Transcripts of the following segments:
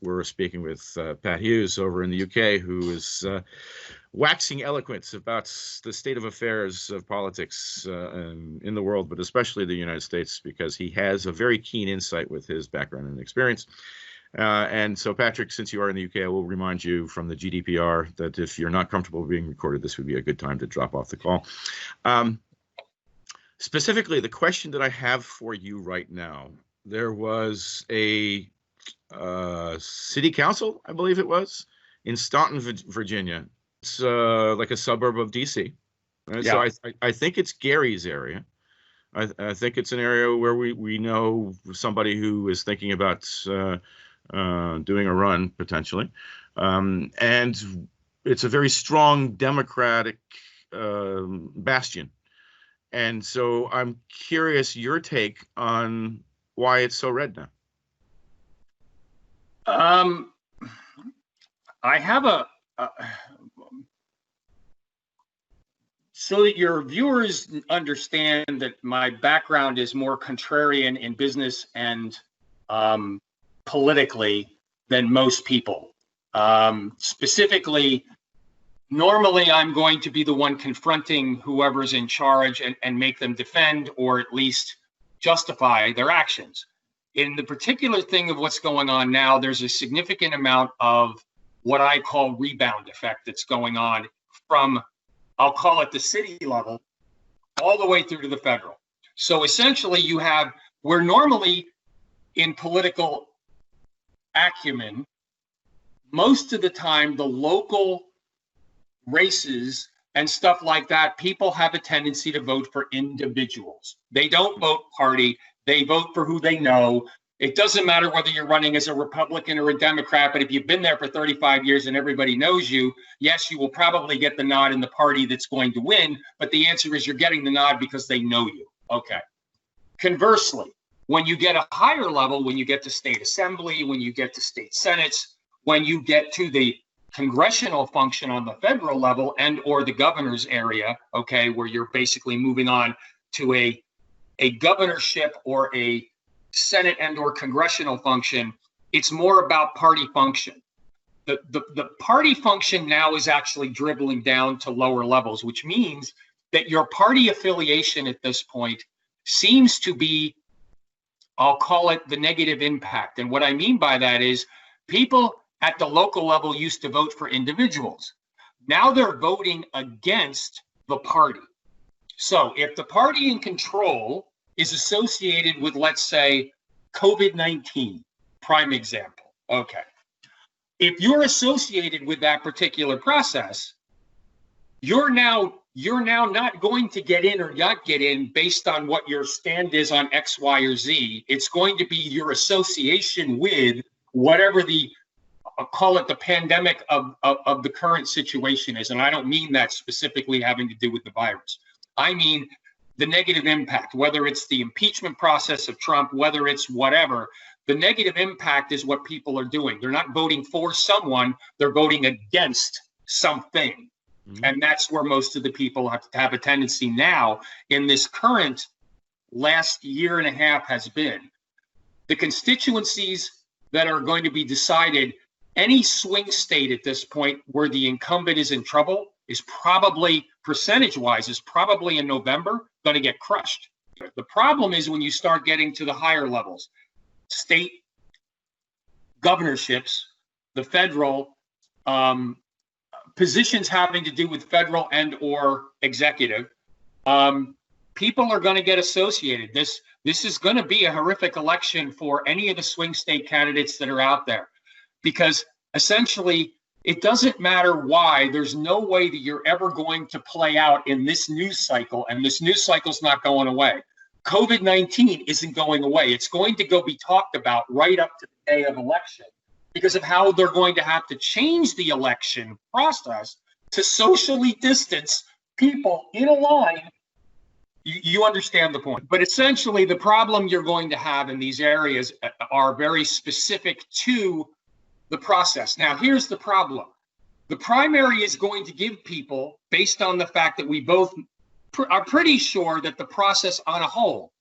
we're speaking with Pat Hughes over in the UK, who is waxing eloquent about the state of affairs of politics in the world, but especially the United States, because he has a very keen insight with his background and experience. And so, Patrick, since you are in the UK, I will remind you from the GDPR that if you're not comfortable being recorded, this would be a good time to drop off the call. Specifically, the question that I have for you right now, there was a city council, I believe it was, in Staunton, Virginia. It's like a suburb of DC. Right? Yeah. So I think it's Gary's area. I think it's an area where we know somebody who is thinking about doing a run potentially. And it's a very strong Democratic bastion. And so I'm curious your take on why it's so red now. I have so that your viewers understand that my background is more contrarian in business and politically than most people. Specifically, normally I'm going to be the one confronting whoever's in charge and make them defend or at least justify their actions. In the particular thing of what's going on now, there's a significant amount of what I call rebound effect that's going on from, I'll call it the city level, all the way through to the federal. So essentially you have, where normally in political acumen, most of the time the local races and stuff like that, people have a tendency to vote for individuals. They don't vote party, they vote for who they know. It doesn't matter whether you're running as a Republican or a Democrat, but if you've been there for 35 years and everybody knows you, yes, you will probably get the nod in the party that's going to win, but the answer is you're getting the nod because they know you. Okay. Conversely, when you get a higher level, when you get to state assembly, when you get to state senates, when you get to the congressional function on the federal level and or the governor's area, okay, where you're basically moving on to a governorship or a Senate and or congressional function, it's more about party function. The party function now is actually dribbling down to lower levels, which means that your party affiliation at this point seems to be, I'll call it the negative impact. And what I mean by that is people at the local level used to vote for individuals. Now they're voting against the party. So if the party in control is associated with, let's say, COVID-19, prime example. Okay. If you're associated with that particular process, you're now not going to get in or not get in based on what your stand is on X, Y, or Z. It's going to be your association with whatever the, I'll call it the pandemic of the current situation is. And I don't mean that specifically having to do with the virus. I mean the negative impact, whether it's the impeachment process of Trump, whether it's whatever, the negative impact is what people are doing. They're not voting for someone, they're voting against something. Mm-hmm. And that's where most of the people have a tendency now in this current last year and a half has been. The constituencies that are going to be decided, any swing state at this point where the incumbent is in trouble is probably, percentage-wise, is probably in November going to get crushed. The problem is when you start getting to the higher levels, state governorships, the federal, positions having to do with federal and or executive, people are going to get associated. This is going to be a horrific election for any of the swing state candidates that are out there, because essentially it doesn't matter why. There's no way that you're ever going to play out in this news cycle, and this news cycle's not going away. COVID-19 isn't going away. It's going to be talked about right up to the day of election because of how they're going to have to change the election process to socially distance people in a line. You understand the point. But essentially, the problem you're going to have in these areas are very specific to the process. Now, here's the problem. The primary is going to give people, based on the fact that we both are pretty sure that the process on a whole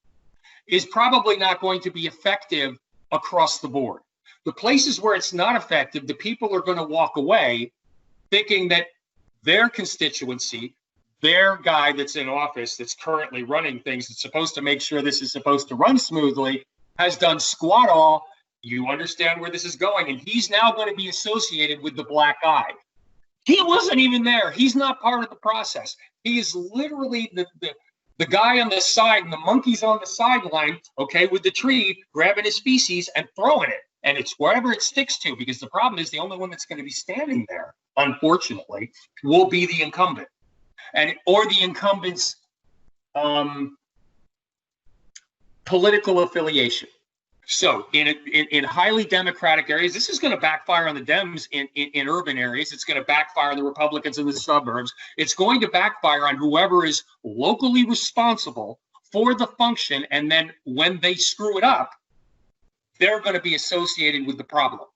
is probably not going to be effective across the board. The places where it's not effective, the people are going to walk away thinking that their constituency, their guy that's in office, that's currently running things, that's supposed to make sure this is supposed to run smoothly, has done squat all. You understand where this is going, and he's now going to be associated with the black eye. He wasn't even there. He's not part of the process. He is literally the guy on the side, and the monkey's on the sideline, okay, with the tree, grabbing his feces and throwing it. And it's wherever it sticks to, because the problem is the only one that's going to be standing there, unfortunately, will be the incumbent, or the incumbent's political affiliation. So in highly Democratic areas, this is going to backfire on the Dems in urban areas. It's going to backfire on the Republicans in the suburbs. It's going to backfire on whoever is locally responsible for the function. And then when they screw it up, they're going to be associated with the problem.